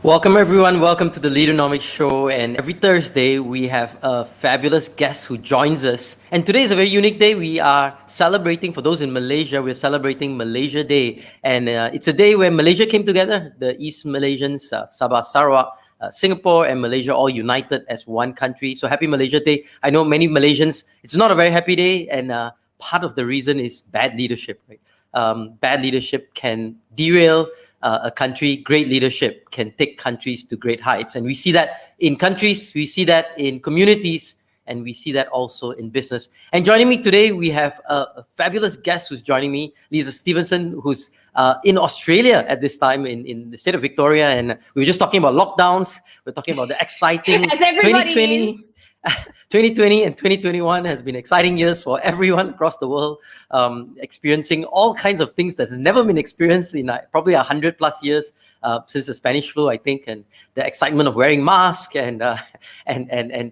Welcome everyone, welcome to the Leaderonomics Show, and every Thursday we have a fabulous guest who joins us. And today is a very unique day. We are celebrating, for those in Malaysia, we're celebrating Malaysia Day. And it's a day where Malaysia came together, the East Malaysians, Sabah, Sarawak, Singapore and Malaysia all united as one country. So happy Malaysia Day. I know many Malaysians, it's not a very happy day, and part of the reason is bad leadership, right? Bad leadership can derail a country. Great leadership can take countries to great heights. And we see that in countries, we see that in communities, and we see that also in business. And joining me today, we have a fabulous guest who's joining me, Lisa Stephenson, who's in Australia at this time in the state of Victoria. And we were just talking about lockdowns. We're talking about the exciting 2020. 2020 and 2021 has been exciting years for everyone across the world, experiencing all kinds of things that's never been experienced in probably 100 plus years since the Spanish flu, I think, and the excitement of wearing masks and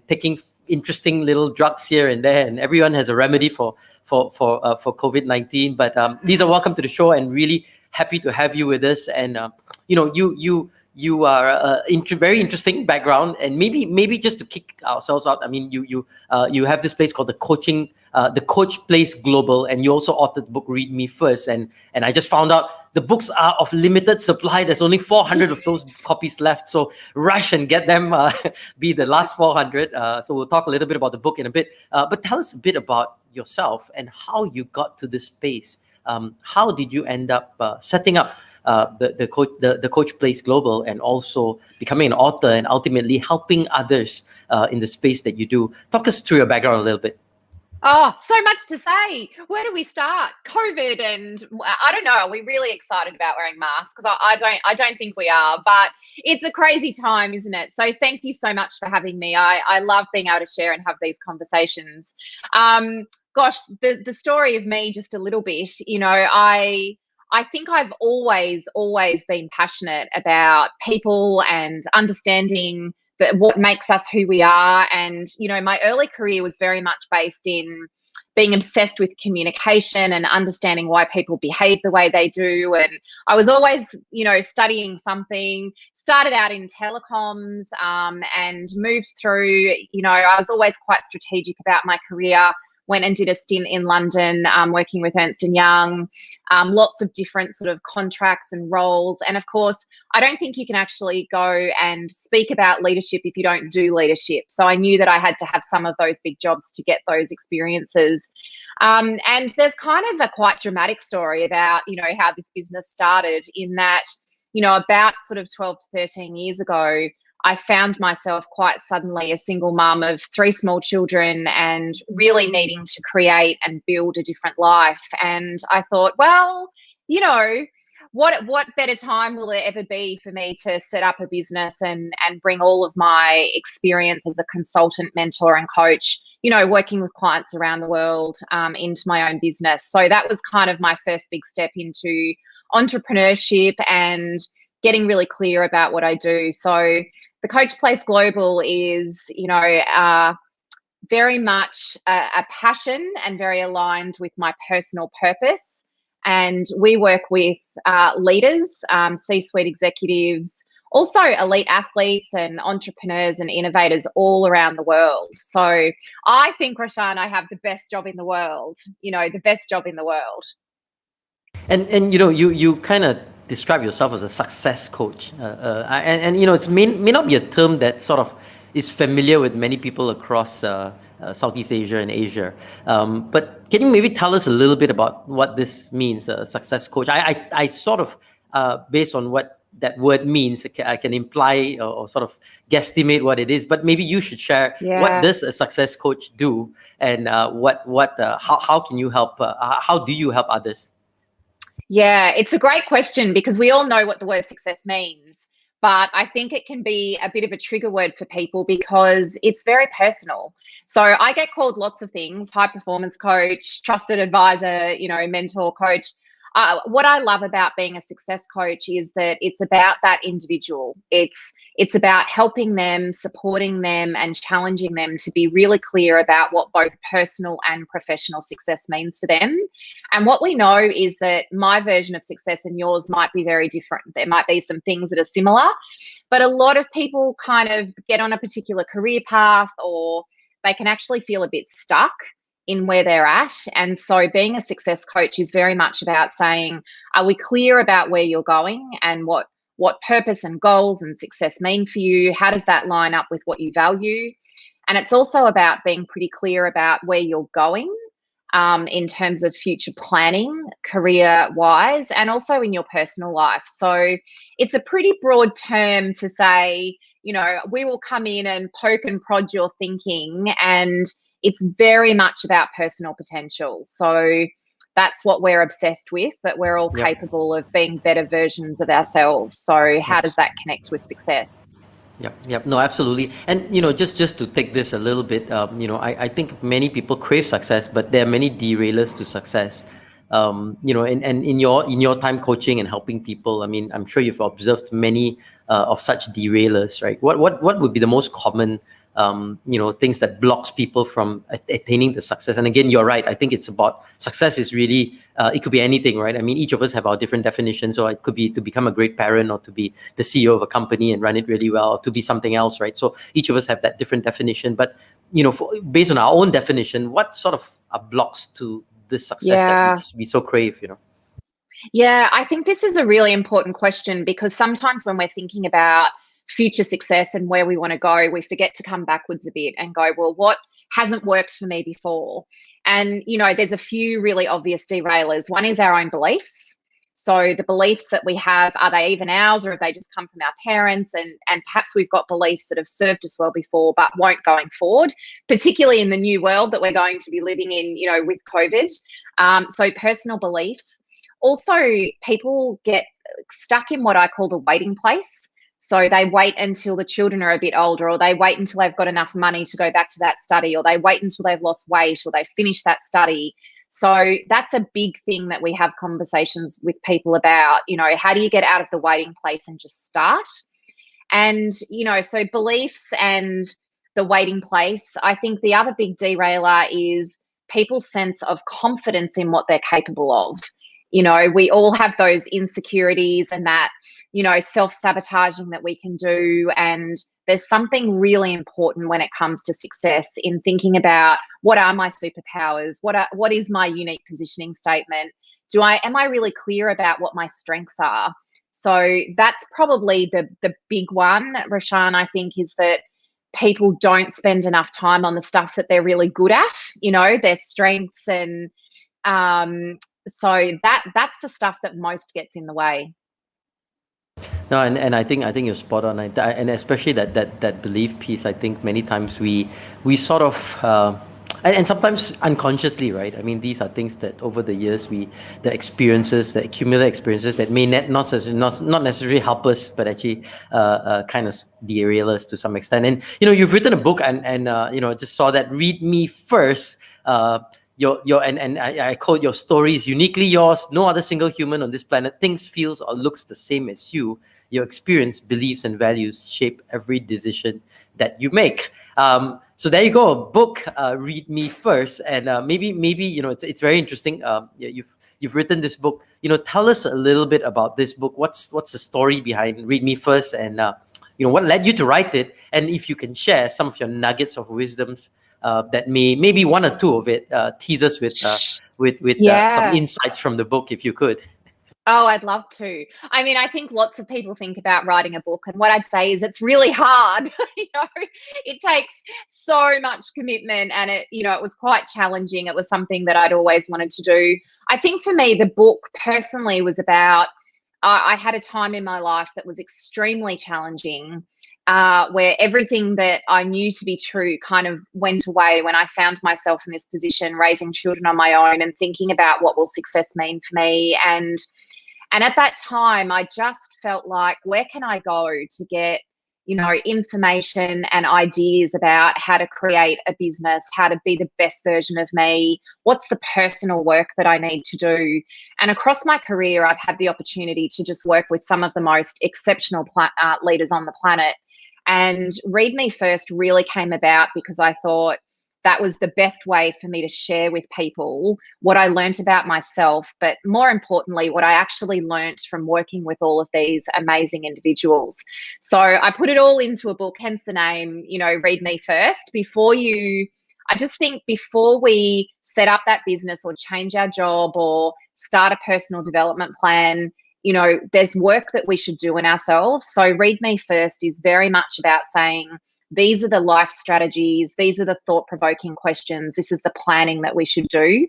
taking interesting little drugs here and there, and everyone has a remedy for COVID-19. But Lisa, welcome to the show, and really happy to have you with us. And you are a very interesting background, and maybe just to kick ourselves out, I mean, you have this place called the Coach Place Global, and you also authored the book Read Me First, and I just found out the books are of limited supply. There's only 400 of those copies left, so rush and get them. Be the last 400. So we'll talk a little bit about the book in a bit. But tell us a bit about yourself and how you got to this space. How did you end up setting up the Coach Place Global, and also becoming an author and ultimately helping others in the space that you do? Talk us through your background a little bit. Oh, so much to say. Where do we start? COVID, and I don't know. Are we really excited about wearing masks? Because I don't think we are. But it's a crazy time, isn't it? So thank you so much for having me. I love being able to share and have these conversations. Gosh, the story of me, just a little bit. You know, I think I've always been passionate about people and understanding what makes us who we are. And, you know, my early career was very much based in being obsessed with communication and understanding why people behave the way they do. And I was always, you know, studying something, started out in telecoms, and moved through, you know, I was always quite strategic about my career. Went and did a stint in London, working with Ernst & Young, lots of different sort of contracts and roles. And of course, I don't think you can actually go and speak about leadership if you don't do leadership. So I knew that I had to have some of those big jobs to get those experiences. And there's kind of a quite dramatic story about, you know, how this business started, in that, you know, about sort of 12 to 13 years ago, I found myself quite suddenly a single mum of 3 small children and really needing to create and build a different life. And I thought, well, you know, what better time will there ever be for me to set up a business and bring all of my experience as a consultant, mentor and coach, you know, working with clients around the world, into my own business. So that was kind of my first big step into entrepreneurship and getting really clear about what I do. So the Coach Place Global is, you know, very much a passion and very aligned with my personal purpose. And we work with leaders, C-suite executives, also elite athletes and entrepreneurs and innovators all around the world. So I think, Roshan, I have the best job in the world, you know, the best job in the world. And you know, you kind of describe yourself as a success coach, and you know, it may not be a term that sort of is familiar with many people across Southeast Asia and Asia, but can you maybe tell us a little bit about what this means, a success coach? I sort of, based on what that word means, I can imply or sort of guesstimate what it is, but maybe you should share, what does a success coach do, and how can you help, how do you help others? Yeah, it's a great question, because we all know what the word success means, but I think it can be a bit of a trigger word for people because it's very personal. So I get called lots of things: high performance coach, trusted advisor, you know, mentor, coach. what I love about being a success coach is that it's about that individual. It's about helping them, supporting them, and challenging them to be really clear about what both personal and professional success means for them. And what we know is that my version of success and yours might be very different. There might be some things that are similar, but a lot of people kind of get on a particular career path, or they can actually feel a bit stuck in where they're at. And so being a success coach is very much about saying, are we clear about where you're going and what purpose and goals and success mean for you? How does that line up with what you value? And it's also about being pretty clear about where you're going in terms of future planning, career-wise, and also in your personal life. So it's a pretty broad term to say, you know, we will come in and poke and prod your thinking, and it's very much about personal potential. So that's what we're obsessed with, that we're all capable of being better versions of ourselves. So how does that connect with success? Yep. No, absolutely. And, you know, just to take this a little bit, you know, I think many people crave success, but there are many derailers to success. You know, and in your time coaching and helping people, I mean, I'm sure you've observed many of such derailers, right? What would be the most common you know, things that blocks people from attaining the success? And again, you're right. I think it's about success is really, it could be anything, right? I mean, each of us have our different definitions. So it could be to become a great parent, or to be the CEO of a company and run it really well, or to be something else, right? So each of us have that different definition. But, you know, based on our own definition, what sort of are blocks to this success that we so crave, you know? Yeah, I think this is a really important question, because sometimes when we're thinking about future success and where we want to go, we forget to come backwards a bit and go, well, what hasn't worked for me before? And, you know, there's a few really obvious derailers. One is our own beliefs. So the beliefs that we have, are they even ours, or have they just come from our parents? And perhaps we've got beliefs that have served us well before but won't going forward, particularly in the new world that we're going to be living in, you know, with COVID. So personal beliefs. Also, people get stuck in what I call the waiting place. So they wait until the children are a bit older, or they wait until they've got enough money to go back to that study, or they wait until they've lost weight, or they finish that study. So that's a big thing that we have conversations with people about, you know, how do you get out of the waiting place and just start? And, you know, so beliefs and the waiting place. I think the other big derailer is people's sense of confidence in what they're capable of. You know, we all have those insecurities and that, you know, self-sabotaging that we can do. And there's something really important when it comes to success in thinking about, what are my superpowers? What is my unique positioning statement? Am I really clear about what my strengths are? So that's probably the big one, Rashan, I think, is that people don't spend enough time on the stuff that they're really good at, you know, their strengths. And so that's the stuff that most gets in the way. No, and I think you're spot on, and especially that belief piece. I think many times we sort of and sometimes unconsciously, right? I mean, these are things that over the years the accumulated experiences that may not necessarily help us, but actually kind of derail us to some extent. And you know, you've written a book, and you know, just saw that. Read me first. And I quote, your story is uniquely yours. No other single human on this planet thinks, feels, or looks the same as you. Your experience, beliefs, and values shape every decision that you make. So there you go, a book. Read me first, and maybe you know, it's very interesting. You've written this book. You know, tell us a little bit about this book. What's the story behind Read Me First, and you know, what led you to write it, and if you can share some of your nuggets of wisdoms. That maybe one or two of it tease us with some insights from the book, if you could. Oh, I'd love to. I mean, I think lots of people think about writing a book, and what I'd say is it's really hard. You know, it takes so much commitment, and it was quite challenging. It was something that I'd always wanted to do. I think for me, the book personally was about, I had a time in my life that was extremely challenging, where everything that I knew to be true kind of went away when I found myself in this position, raising children on my own and thinking about what will success mean for me. And at that time, I just felt like, where can I go to get, information and ideas about how to create a business, how to be the best version of me, what's the personal work that I need to do. And across my career, I've had the opportunity to just work with some of the most exceptional leaders on the planet. And Read Me First really came about because I thought that was the best way for me to share with people what I learnt about myself, but more importantly, what I actually learnt from working with all of these amazing individuals. So I put it all into a book, hence the name, Read Me First. I just think before we set up that business or change our job or start a personal development plan, there's work that we should do in ourselves. So Read Me First is very much about saying, these are the life strategies. These are the thought-provoking questions. This is the planning that we should do.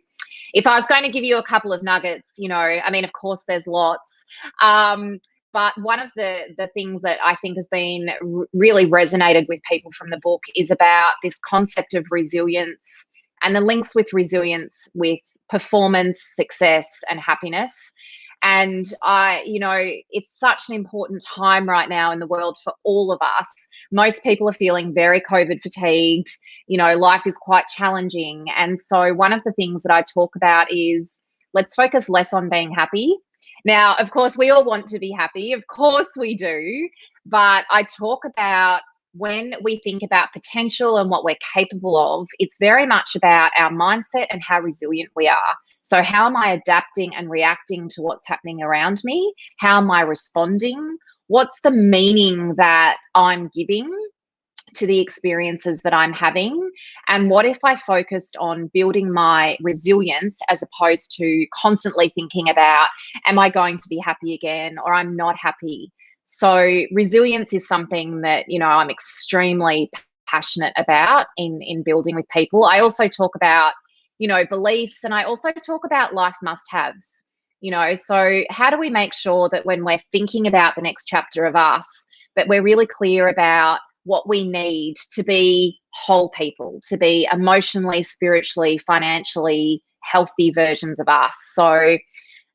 If I was going to give you a couple of nuggets, of course there's lots. But one of the things that I think has been really resonated with people from the book is about this concept of resilience and the links with resilience with performance, success, and happiness. And it's such an important time right now in the world for all of us. Most people are feeling very COVID fatigued. Life is quite challenging. And so one of the things that I talk about is, let's focus less on being happy. Now, of course, we all want to be happy. Of course we do. But I talk about, when we think about potential and what we're capable of, it's very much about our mindset and how resilient we are. So how am I adapting and reacting to what's happening around me? How am I responding? What's the meaning that I'm giving to the experiences that I'm having? And what if I focused on building my resilience as opposed to constantly thinking about, am I going to be happy again, or I'm not happy? So resilience is something that, I'm extremely passionate about in building with people. I also talk about, beliefs, and I also talk about life must-haves. So how do we make sure that when we're thinking about the next chapter of us, that we're really clear about what we need to be whole people, to be emotionally, spiritually, financially healthy versions of us. So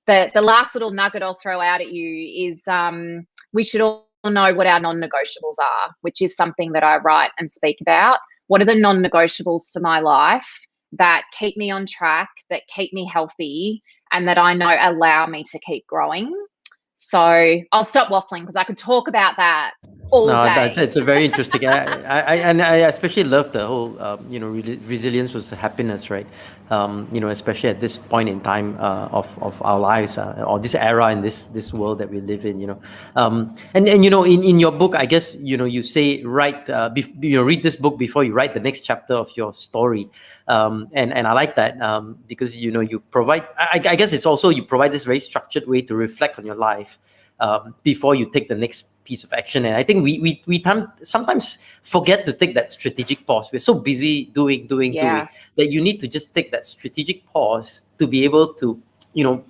the last little nugget I'll throw out at you is, we should all know what our non-negotiables are, which is something that I write and speak about. What are the non-negotiables for my life that keep me on track, that keep me healthy, and that I know allow me to keep growing? So I'll stop waffling because I could talk about that all day. It's a very interesting. I especially love the whole resilience was happiness, right? Especially at this point in time of our lives, or this era in this world that we live in. In your book, I guess you say read this book before you write the next chapter of your story, and I like that because you provide. I guess it's also, you provide this very structured way to reflect on your life before you take the next piece of action. And I think we sometimes forget to take that strategic pause. We're so busy doing that you need to just take that strategic pause to be able to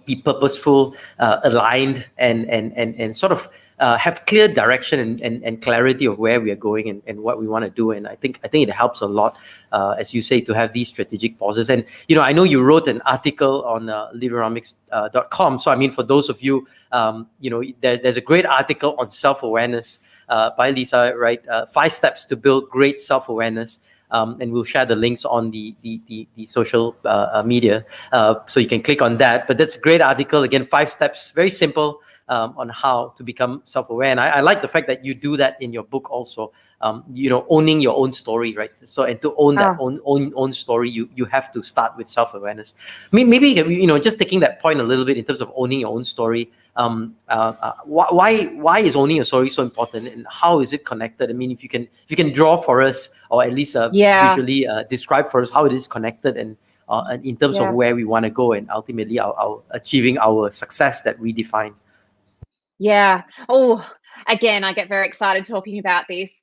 be purposeful, aligned, and sort of have clear direction and clarity of where we are going and what we want to do. And I think it helps a lot, as you say, to have these strategic pauses. And I know you wrote an article on Leaderonomics.com. So for those of you, there's a great article on self-awareness by Lisa, right? 5 steps to build great self-awareness. And we'll share the links on the social media, so you can click on that. But that's a great article. Again, 5 steps, very simple, on how to become self-aware. And I like the fact that you do that in your book also, owning your own story, right? So, and to own that own story, you have to start with self-awareness. Maybe, just taking that point a little bit in terms of owning your own story, why is owning your story so important, and how is it connected? If you can draw for us, or at least visually describe for us how it is connected, and in terms of where we want to go, and ultimately our achieving our success that we define. Yeah. Oh, again, I get very excited talking about this.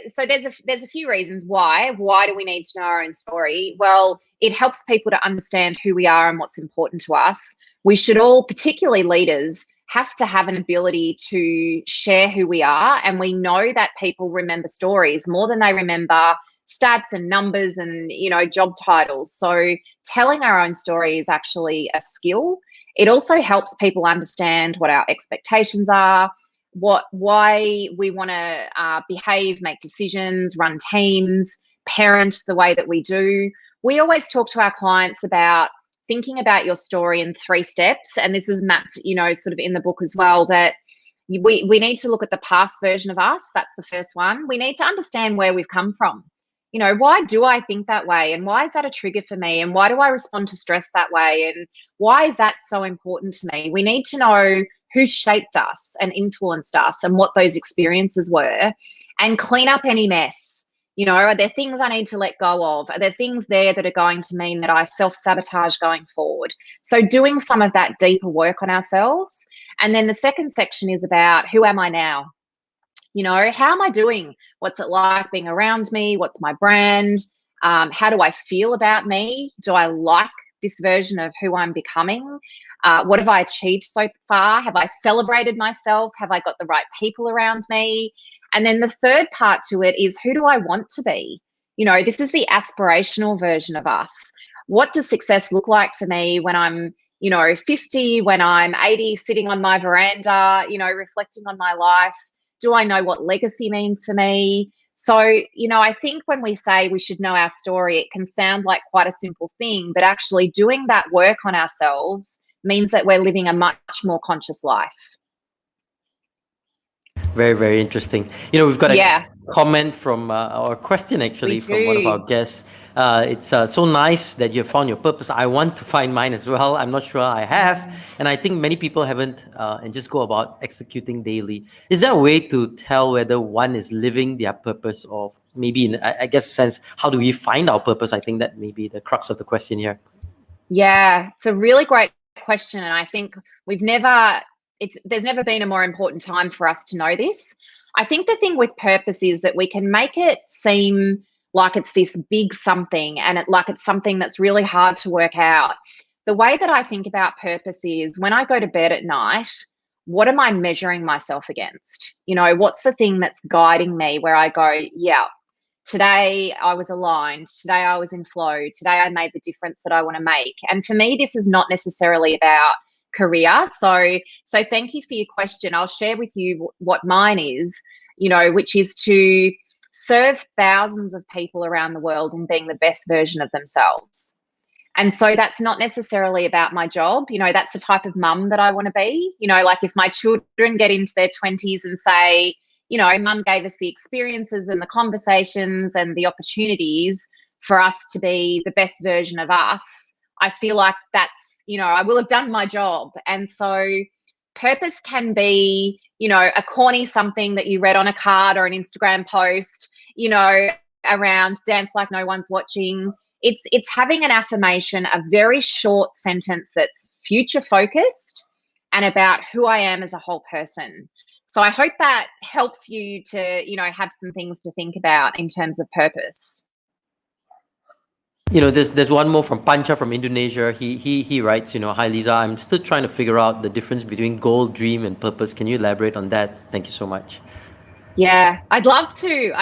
So there's a few reasons why. Why do we need to know our own story? Well, it helps people to understand who we are and what's important to us. We should all, particularly leaders, have to have an ability to share who we are. And we know that people remember stories more than they remember stats and numbers and, job titles. So telling our own story is actually a skill. It also helps people understand what our expectations are, why we want to behave, make decisions, run teams, parent the way that we do. We always talk to our clients about thinking about your story in 3 steps, and this is mapped, sort of in the book as well, that we need to look at the past version of us. That's the first one. We need to understand where we've come from. Why do I think that way? And why is that a trigger for me? And why do I respond to stress that way? And why is that so important to me? We need to know who shaped us and influenced us and what those experiences were, and clean up any mess. Are there things I need to let go of? Are there things there that are going to mean that I self-sabotage going forward? So doing some of that deeper work on ourselves. And then the second section is about, who am I now? How am I doing? What's it like being around me? What's my brand? How do I feel about me? Do I like this version of who I'm becoming? What have I achieved so far? Have I celebrated myself? Have I got the right people around me? And then the third part to it is, who do I want to be? This is the aspirational version of us. What does success look like for me when I'm 50, when I'm 80, sitting on my veranda, reflecting on my life? Do I know what legacy means for me? So, I think when we say we should know our story, it can sound like quite a simple thing, but actually doing that work on ourselves means that we're living a much more conscious life. Very, very interesting. We've got a comment from, or a question actually, from one of our guests. It's so nice that you have found your purpose. I want to find mine as well. I'm not sure I have. And I think many people haven't, and just go about executing daily. Is there a way to tell whether one is living their purpose, or maybe in, I guess, sense, how do we find our purpose? I think that may be the crux of the question here. Yeah, it's a really great question. And I think there's never been a more important time for us to know this. I think the thing with purpose is that we can make it seem like it's this big something, and like it's something that's really hard to work out. The way that I think about purpose is, when I go to bed at night, what am I measuring myself against? What's the thing that's guiding me where I go, yeah, today I was aligned, today I was in flow, today I made the difference that I want to make. And for me, this is not necessarily about career. So thank you for your question. I'll share with you what mine is, which is to serve thousands of people around the world in being the best version of themselves. And so that's not necessarily about my job. That's the type of mum that I want to be. Like if my children get into their 20s and say, mum gave us the experiences and the conversations and the opportunities for us to be the best version of us, I feel like that's, I will have done my job. And so purpose can be, a corny something that you read on a card or an Instagram post, around dance like no one's watching. It's having an affirmation, a very short sentence that's future focused and about who I am as a whole person. So I hope that helps you to, have some things to think about in terms of purpose. There's one more from Pancha from Indonesia. He writes, hi Lisa, I'm still trying to figure out the difference between goal, dream, and purpose. Can you elaborate on that? Thank you so much. Yeah, I'd love to.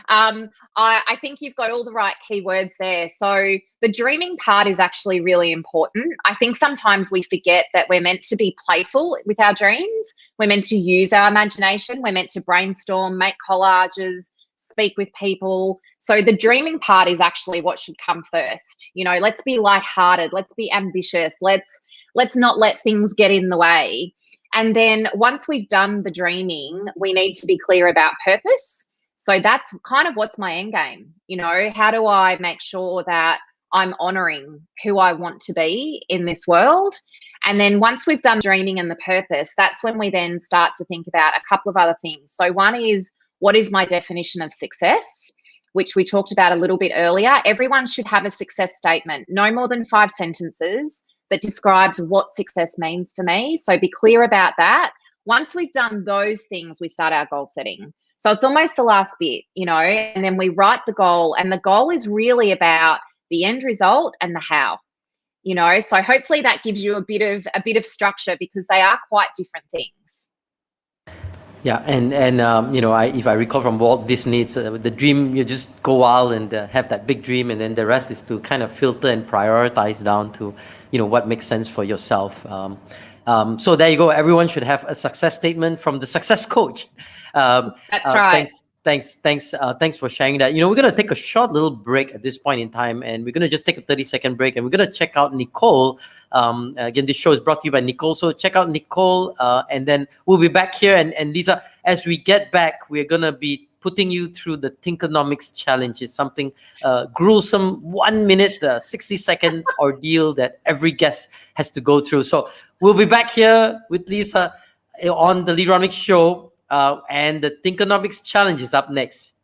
I think you've got all the right keywords there. So the dreaming part is actually really important. I think sometimes we forget that we're meant to be playful with our dreams. We're meant to use our imagination. We're meant to brainstorm, make collages, speak with people. So the dreaming part is actually what should come first. Let's be lighthearted. Let's be ambitious. Let's not let things get in the way. And then once we've done the dreaming, we need to be clear about purpose. So that's kind of what's my end game. How do I make sure that I'm honoring who I want to be in this world? And then once we've done dreaming and the purpose, that's when we then start to think about a couple of other things. So one is, what is my definition of success, which we talked about a little bit earlier. Everyone should have a success statement, no more than 5 sentences, that describes what success means for me. So be clear about that. Once we've done those things, we start our goal setting. So it's almost the last bit, and then we write the goal, and the goal is really about the end result and the how. So hopefully that gives you a bit of structure, because they are quite different things. Yeah, and if I recall from Walt Disney, it's, the dream, you just go wild and have that big dream, and then the rest is to kind of filter and prioritize down to, what makes sense for yourself. So there you go. Everyone should have a success statement from the success coach. That's right. Thanks for sharing that. We're going to take a short little break at this point in time, and we're going to just take a 30-second break, and we're going to check out Nicole. Again, this show is brought to you by Nicole. So check out Nicole, and then we'll be back here. And Lisa, as we get back, we're going to be putting you through the Thinkonomics challenge. It's something gruesome, 1 minute, 60-second ordeal that every guest has to go through. So we'll be back here with Lisa on the Leaderonomics Show, and the Thinkonomics challenge is up next.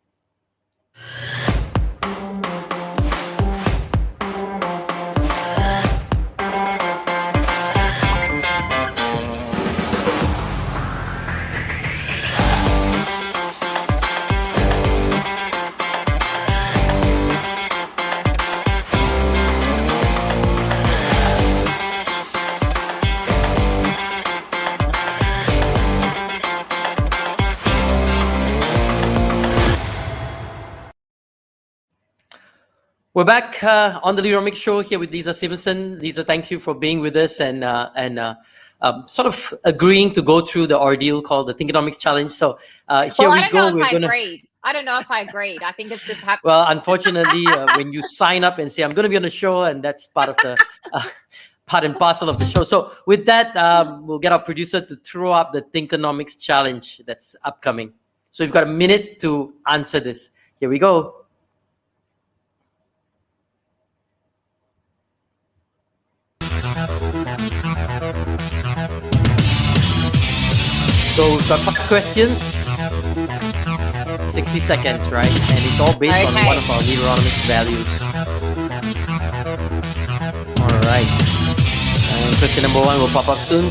We're back on the Leaderonomics Show here with Lisa Stephenson. Lisa, thank you for being with us and sort of agreeing to go through the ordeal called the Thinkonomics Challenge. So here we go. I don't know if I agreed. I think it's just happening. Well, unfortunately, when you sign up and say, I'm going to be on the show, and that's part of the part and parcel of the show. So with that, we'll get our producer to throw up the Thinkonomics Challenge that's upcoming. So you've got a minute to answer this. Here we go. So we've got 5 questions, 60 seconds, right? And it's all based on one of our Leaderonomics values. All right. And question number 1 will pop up soon.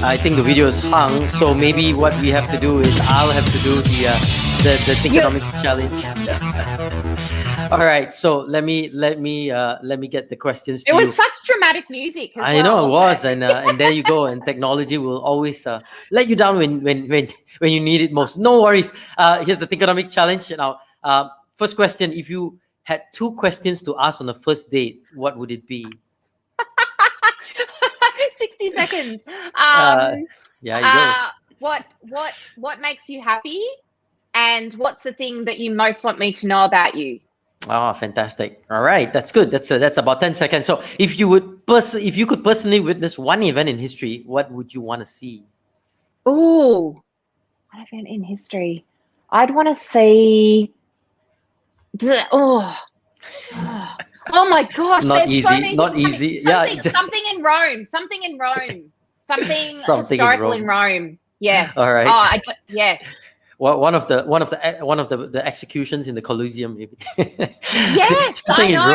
I think the video is hung, so maybe what we have to do is I'll have to do the Thinkonomics challenge. All right, so let me get the questions. It was such dramatic music. I know it was, and there you go. And technology will always let you down when you need it most. No worries. Here's the Thinkonomics challenge. Now, first question: if you had 2 questions to ask on a first date, what would it be? 60 seconds. Yeah, you go. What makes you happy, and what's the thing that you most want me to know about you? Oh, fantastic! All right, that's good. That's about 10 seconds. So, if you could personally witness one event in history, what would you want to see? Ooh, one event in history. I'd want to see. Oh my gosh! Not easy. So many not easy. Something in Rome. Something historical in Rome. Yes. All right. Yes. Well, one of the executions in the Colosseum, maybe. Yes, I know.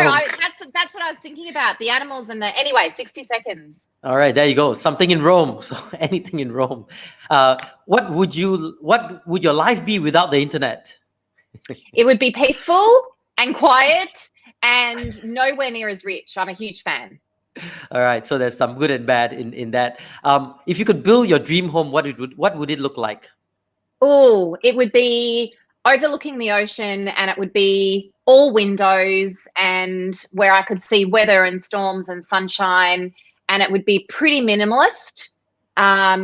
That's what I was thinking about. The animals and anyway. 60 seconds. All right, there you go. Something in Rome. So anything in Rome. What would your life be without the internet? It would be peaceful and quiet, and nowhere near as rich. I'm a huge fan. All right, so there's some good and bad in that. If you could build your dream home, what would it look like? Oh, it would be overlooking the ocean, and it would be all windows, and where I could see weather and storms and sunshine, and it would be pretty minimalist,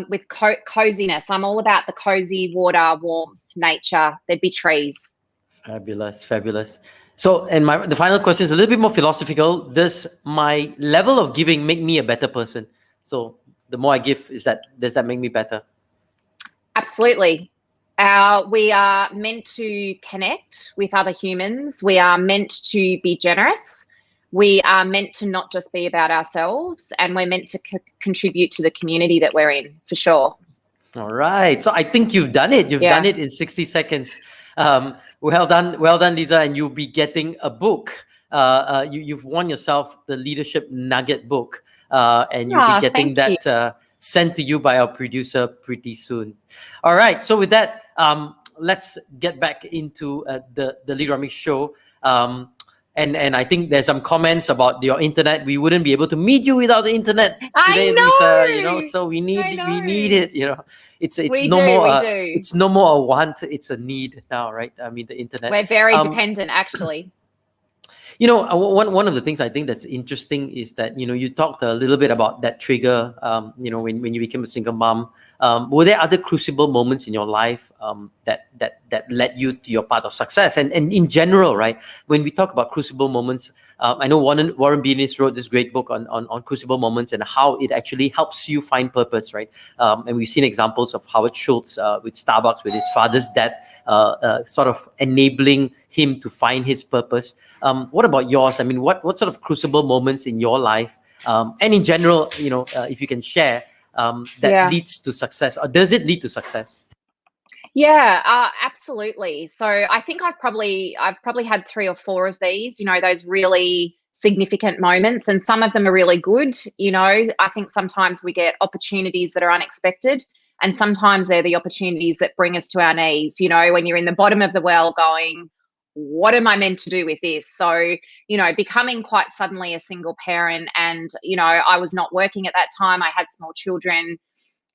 with coziness. I'm all about the cozy water, warmth, nature. There'd be trees. Fabulous. So, and the final question is a little bit more philosophical. Does my level of giving make me a better person? So, the more I give, does that make me better? Absolutely. We are meant to connect with other humans. We are meant to be generous. We are meant to not just be about ourselves, and we're meant to contribute to the community that we're in, for sure. All right. So I think you've done it. You've done it in 60 seconds. Well done, Lisa. And you'll be getting a book. You've won yourself the Leadership Nugget book, and you'll be getting that sent to you by our producer pretty soon. All right. So with that, let's get back into the Leaderonomics Show. And I think there's some comments about your internet. We wouldn't be able to meet you without the internet I today, Lisa. So we know. I need know. it. It's We no do. more We do. it's no more a want, it's a need now, right? I mean, the internet. We're very dependent, actually. One of the things I think that's interesting is that, you talked a little bit about that trigger, when you became a single mom. Were there other crucible moments in your life that led you to your path of success? And in general, right, when we talk about crucible moments, I know Warren Buffett wrote this great book on crucible moments and how it actually helps you find purpose, right? And we've seen examples of Howard Schultz with Starbucks, with his father's death, sort of enabling him to find his purpose. What about yours? I mean, what sort of crucible moments in your life, and in general, if you can share, that Yeah. leads to success, or does it lead to success? Yeah, absolutely. So I think I've probably had 3 or 4 of these, those really significant moments, and some of them are really good. I think sometimes we get opportunities that are unexpected, and sometimes they're the opportunities that bring us to our knees, when you're in the bottom of the well going, what am I meant to do with this? So, becoming quite suddenly a single parent, and, I was not working at that time. I had small children.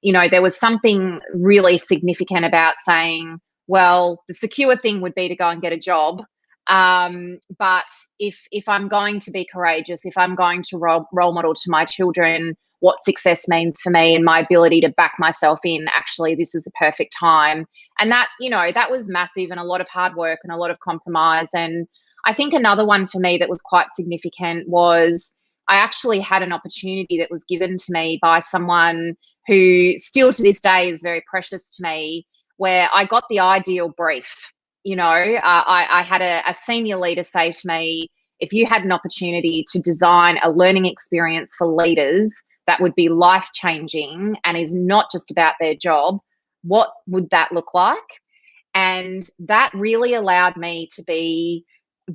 There was something really significant about saying, well, the secure thing would be to go and get a job. But if I'm going to be courageous, if I'm going to role model to my children what success means for me and my ability to back myself in, actually, this is the perfect time. And that was massive, and a lot of hard work and a lot of compromise. And I think another one for me that was quite significant was I actually had an opportunity that was given to me by someone who still to this day is very precious to me, where I got the ideal brief. I had a senior leader say to me, if you had an opportunity to design a learning experience for leaders that would be life changing and is not just about their job, what would that look like? And that really allowed me to be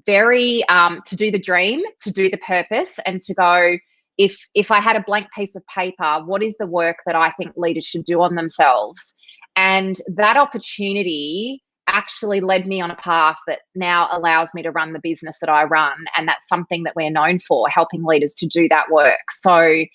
very to do the dream, to do the purpose, and to go, if I had a blank piece of paper, what is the work that I think leaders should do on themselves? And that opportunity actually led me on a path that now allows me to run the business that I run, and that's something that we're known for, helping leaders to do that work. So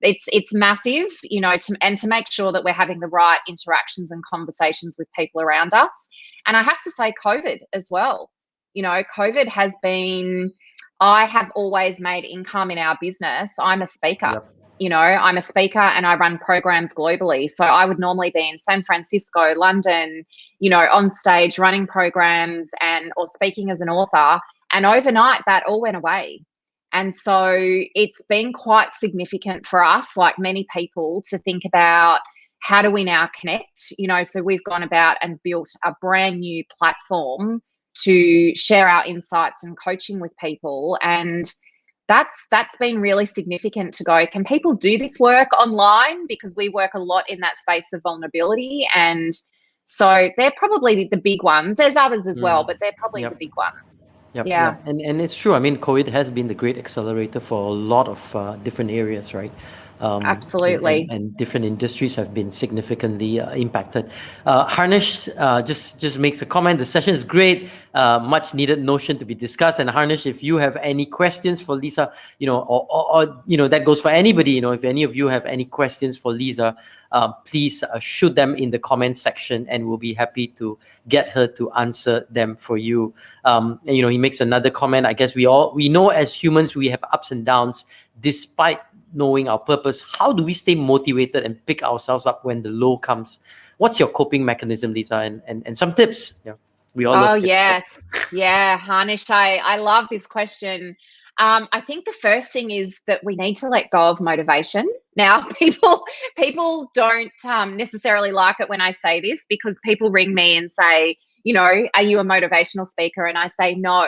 it's massive, to make sure that we're having the right interactions and conversations with people around us. And I have to say, COVID as well. COVID has been, I have always made income in our business. I'm a speaker. Yep. I'm a speaker and I run programs globally. So I would normally be in San Francisco, London, on stage running programs or speaking as an author. And overnight that all went away. And so it's been quite significant for us, like many people, to think about how do we now connect? So we've gone about and built a brand new platform to share our insights and coaching with people. And that's been really significant to go, can people do this work online? Because we work a lot in that space of vulnerability. And so they're probably the big ones. There's others as well, but they're probably the big ones. Yep, Yeah. yep. And it's true. I mean, COVID has been the great accelerator for a lot of different areas, right? Absolutely. And different industries have been significantly impacted. Harnish just makes a comment. The session is great, much needed notion to be discussed. And Harnish, if you have any questions for Lisa, or that goes for anybody. If any of you have any questions for Lisa, please shoot them in the comment section, and we'll be happy to get her to answer them for you. He makes another comment. I guess we know as humans we have ups and downs. Despite knowing our purpose, how do we stay motivated and pick ourselves up when the low comes? What's your coping mechanism, Lisa? And some tips. Yeah, we all love tips. Yes. Right? Yeah, Harnish, I love this question. I think the first thing is that we need to let go of motivation. Now, people don't necessarily like it when I say this, because people ring me and say, are you a motivational speaker? And I say no.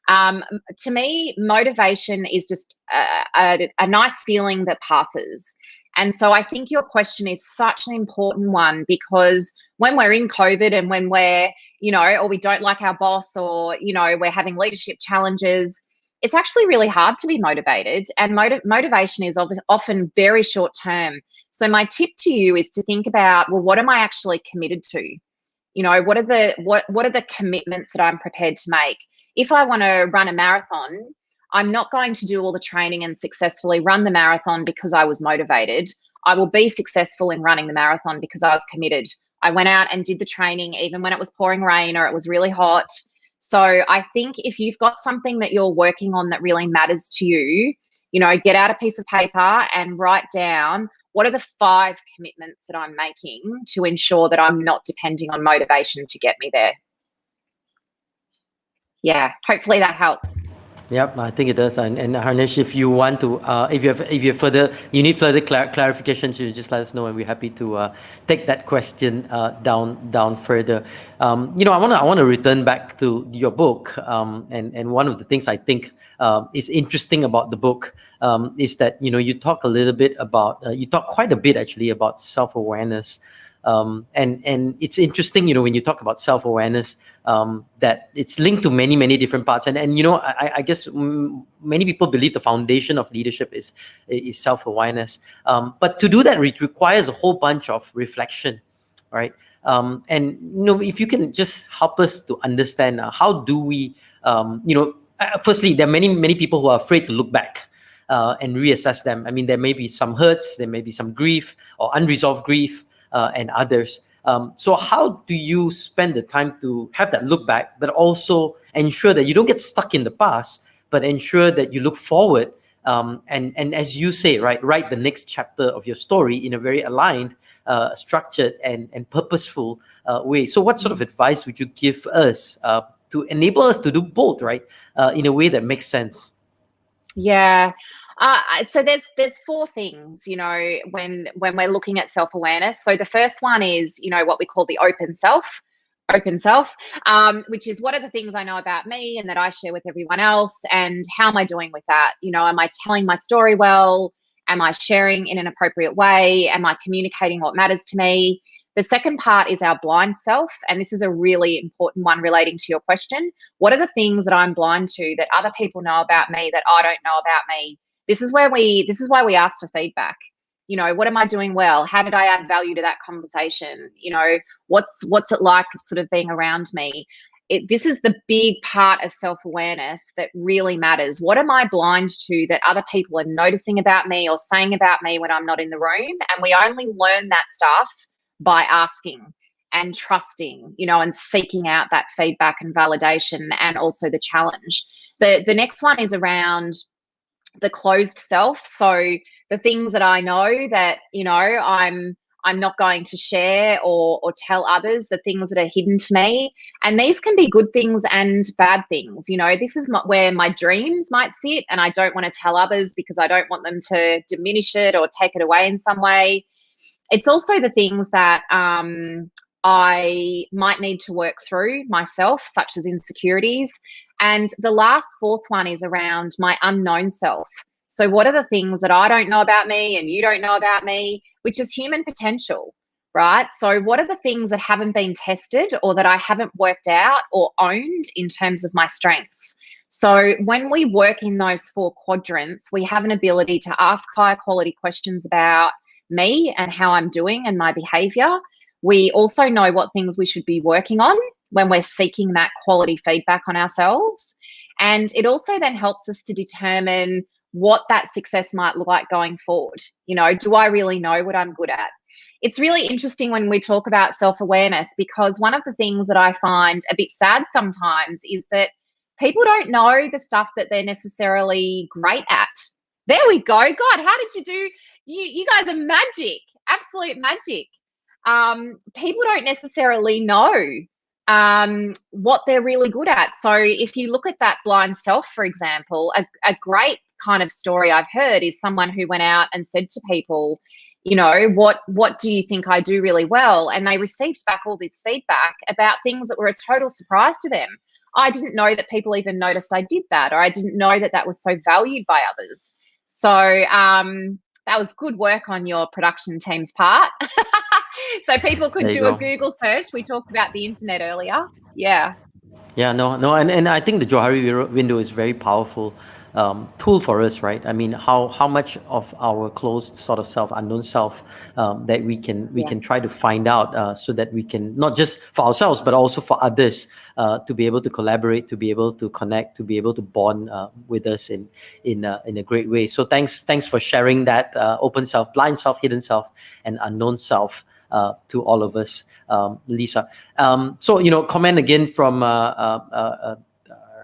To me, motivation is just a nice feeling that passes. And so I think your question is such an important one, because when we're in COVID and when we're, or we don't like our boss, or, we're having leadership challenges, it's actually really hard to be motivated. And motivation is often very short term. So my tip to you is to think about, well, what am I actually committed to? You know, what are the commitments that I'm prepared to make? If I want to run a marathon, I'm not going to do all the training and successfully run the marathon because I was motivated. I will be successful in running the marathon because I was committed. I went out and did the training even when it was pouring rain or it was really hot. So I think if you've got something that you're working on that really matters to you, you know, get out a piece of paper and write down, what are the 5 commitments that I'm making to ensure that I'm not depending on motivation to get me there? Yeah, hopefully that helps. Yep, I think it does. And Harnish, if you want to, if you need further clarifications, you just let us know, and we're happy to take that question down further. You know, I want to return back to your book, and one of the things I think is interesting about the book is that, you know, you talk a little bit about, you talk quite a bit actually about self-awareness. And it's interesting, you know, when you talk about self-awareness, that it's linked to many different parts. And you know, I guess many people believe the foundation of leadership is self-awareness. But to do that, it requires a whole bunch of reflection, right? And you know, if you can just help us to understand how do we, you know, firstly, there are many people who are afraid to look back. And reassess them. I mean, there may be some hurts, there may be some grief or unresolved grief, and others. So how do you spend the time to have that look back, but also ensure that you don't get stuck in the past, but ensure that you look forward, and as you say, right, write the next chapter of your story in a very aligned, structured, and purposeful way. So what sort of advice would you give us to enable us to do both, right, in a way that makes sense? Yeah. So there's 4 things, you know, when we're looking at self-awareness. So the first one is, you know, what we call the open self, which is what are the things I know about me and that I share with everyone else, and how am I doing with that? You know, am I telling my story well? Am I sharing in an appropriate way? Am I communicating what matters to me? The second part is our blind self, and this is a really important one relating to your question. What are the things that I'm blind to that other people know about me that I don't know about me? This is why we ask for feedback. You know, what am I doing well? How did I add value to that conversation? You know, what's it like sort of being around me? This is the big part of self-awareness that really matters. What am I blind to that other people are noticing about me or saying about me when I'm not in the room? And we only learn that stuff by asking and trusting, you know, and seeking out that feedback and validation, and also the challenge. The next one is around the closed self. So the things that I know that, you know, I'm not going to share or tell others, the things that are hidden to me. And these can be good things and bad things. You know, this is where my dreams might sit, and I don't want to tell others because I don't want them to diminish it or take it away in some way. It's also the things that I might need to work through myself, such as insecurities. And the last 4th one is around my unknown self. So what are the things that I don't know about me and you don't know about me, which is human potential, right? So what are the things that haven't been tested or that I haven't worked out or owned in terms of my strengths? So when we work in those 4 quadrants, we have an ability to ask higher quality questions about me and how I'm doing and my behavior. We also know what things we should be working on when we're seeking that quality feedback on ourselves. And it also then helps us to determine what that success might look like going forward. You know, do I really know what I'm good at? It's really interesting when we talk about self-awareness, because one of the things that I find a bit sad sometimes is that people don't know the stuff that they're necessarily great at. There we go. God, how did you do? You guys are magic, absolute magic. People don't necessarily know what they're really good at. So if you look at that blind self, for example, a great kind of story I've heard is someone who went out and said to people, you know, what do you think I do really well? And they received back all this feedback about things that were a total surprise to them. I didn't know that people even noticed I did that, or I didn't know that that was so valued by others. So that was good work on your production team's part. So people could do a Google search. We talked about the internet earlier. Yeah. Yeah, no, and I think the Johari window is very powerful. tool for us, right? I mean, how much of our closed sort of self, unknown self, that we can try to find out, so that we can, not just for ourselves but also for others, to be able to collaborate, to be able to connect, to be able to bond with us in a great way. So thanks for sharing that, open self, blind self, hidden self, and unknown self, to all of us, Lisa. So, comment again from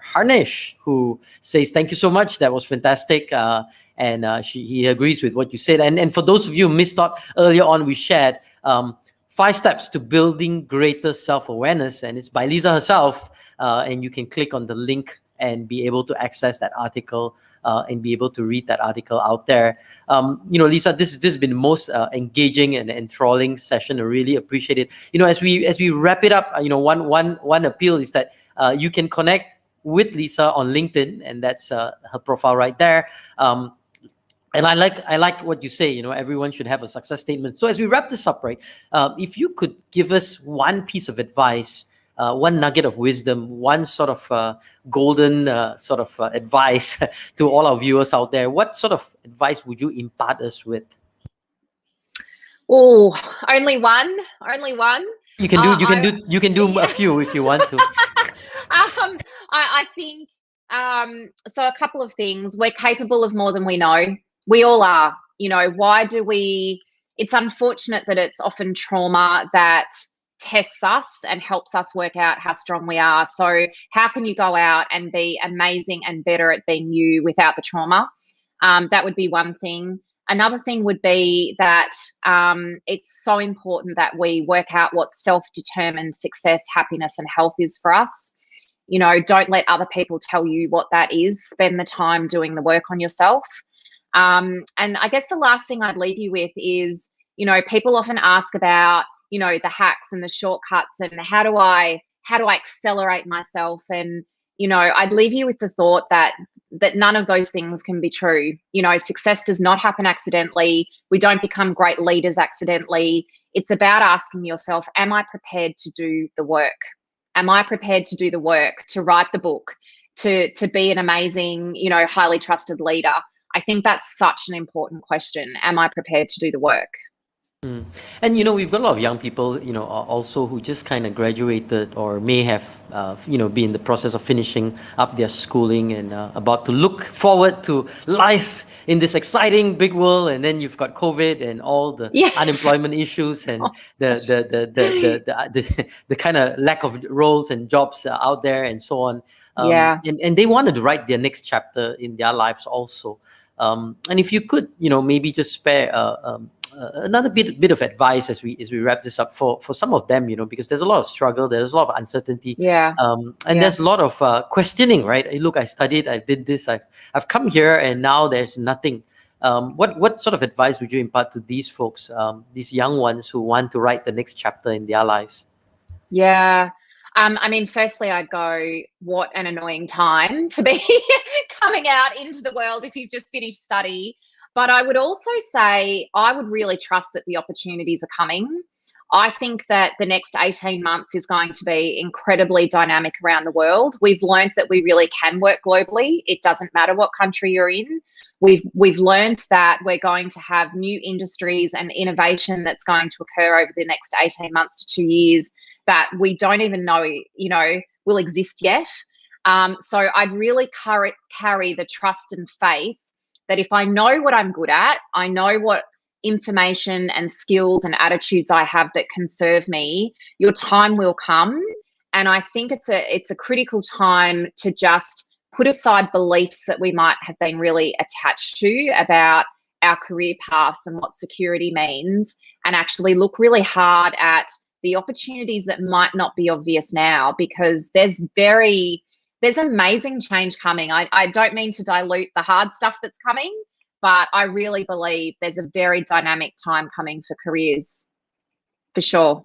Harnish, who says, "Thank you so much. That was fantastic." And he agrees with what you said. And for those of you who missed out earlier on, we shared 5 steps to building greater self-awareness, and it's by Lisa herself. And you can click on the link and be able to access that article, and be able to read that article out there. Lisa, this has been the most engaging and enthralling session. I really appreciate it. As we wrap it up, one appeal is that you can connect with Lisa on LinkedIn, and that's her profile right there. And I like what you say. Everyone should have a success statement. So as we wrap this up, right, if you could give us one piece of advice, one nugget of wisdom, one sort of golden sort of advice to all our viewers out there, what sort of advice would you impart us with? Oh, only one. Only one. You can do a few if you want to. I think so. A couple of things. We're capable of more than we know. We all are. Why do we? It's unfortunate that it's often trauma that tests us and helps us work out how strong we are. So how can you go out and be amazing and better at being you without the trauma? That would be one thing. Another thing would be that it's so important that we work out what self-determined success, happiness, and health is for us. Don't let other people tell you what that is. Spend the time doing the work on yourself. And I guess the last thing I'd leave you with is, people often ask about, the hacks and the shortcuts and how do I accelerate myself? And, I'd leave you with the thought that none of those things can be true. Success does not happen accidentally. We don't become great leaders accidentally. It's about asking yourself, am I prepared to do the work? Am I prepared to do the work, to write the book, to be an amazing, highly trusted leader? I think that's such an important question. Am I prepared to do the work? And we've got a lot of young people, also who just kind of graduated or may have, be in the process of finishing up their schooling and about to look forward to life in this exciting big world. And then you've got COVID and all the unemployment issues and the kind of lack of roles and jobs out there and so on. And they wanted to write their next chapter in their lives also. And if you could, maybe just spare another bit of advice as we wrap this up for some of them, because there's a lot of struggle, there's a lot of uncertainty, and there's a lot of questioning, right? Hey, look, I studied, I did this, I've come here, and now there's nothing. What sort of advice would you impart to these folks, these young ones who want to write the next chapter in their lives? Firstly, I'd go, what an annoying time to be coming out into the world if you've just finished study. But I would also say I would really trust that the opportunities are coming. I think that the next 18 months is going to be incredibly dynamic around the world. We've learned that we really can work globally. It doesn't matter what country you're in. We've learned that we're going to have new industries and innovation that's going to occur over the next 18 months to 2 years that we don't even know, will exist yet. So I'd really carry the trust and faith that if I know what I'm good at, I know what information and skills and attitudes I have that can serve me, your time will come. And I think it's a critical time to just put aside beliefs that we might have been really attached to about our career paths and what security means, and actually look really hard at the opportunities that might not be obvious now, because there's amazing change coming. I don't mean to dilute the hard stuff that's coming, but I really believe there's a very dynamic time coming for careers, for sure.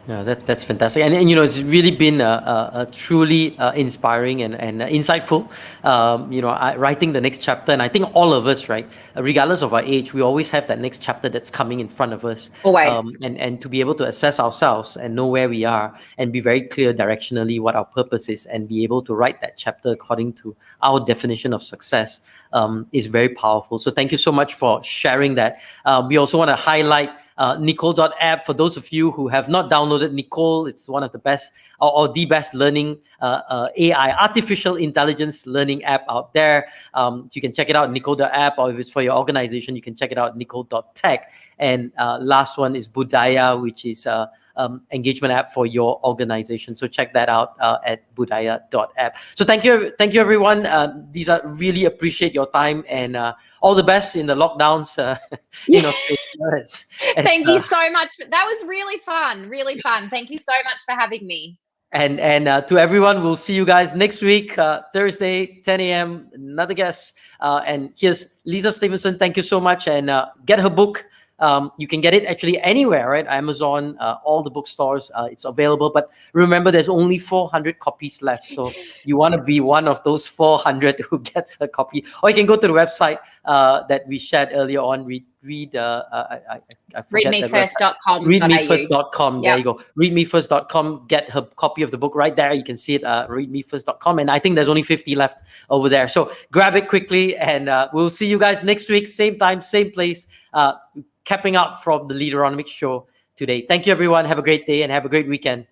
Yeah, that's fantastic, and it's really been a truly inspiring and insightful. Writing the next chapter, and I think all of us, right, regardless of our age, we always have that next chapter that's coming in front of us, Always. and to be able to assess ourselves and know where we are and be very clear directionally what our purpose is, and be able to write that chapter according to our definition of success is very powerful. So thank you so much for sharing that. We also want to highlight Nicole.app. For those of you who have not downloaded Nicole, it's one of the best or the best learning AI, artificial intelligence learning app out there. You can check it out, Nicole.app, or if it's for your organization, you can check it out, Nicole.tech. And last one is Budaya, which is engagement app for your organization. So check that out at budaya.app. So thank you everyone. These are really appreciate your time, and all the best in the lockdowns in Australia. Thank you so much. That was really fun. Thank you so much for having me. And to everyone, we'll see you guys next week, Thursday, 10 a.m. Another guest. And here's Lisa Stephenson. Thank you so much. And get her book. You can get it actually anywhere, right? Amazon, all the bookstores, it's available. But remember, there's only 400 copies left. So you want to be one of those 400 who gets a copy. Or you can go to the website that we shared earlier on. I forget readmefirst.com. readmefirst.com. There you go. Readmefirst.com. Get her copy of the book right there. You can see it, readmefirst.com. And I think there's only 50 left over there. So grab it quickly, and we'll see you guys next week, same time, same place. Capping out from the Leaderonomics Show today. Thank you, everyone. Have a great day and have a great weekend.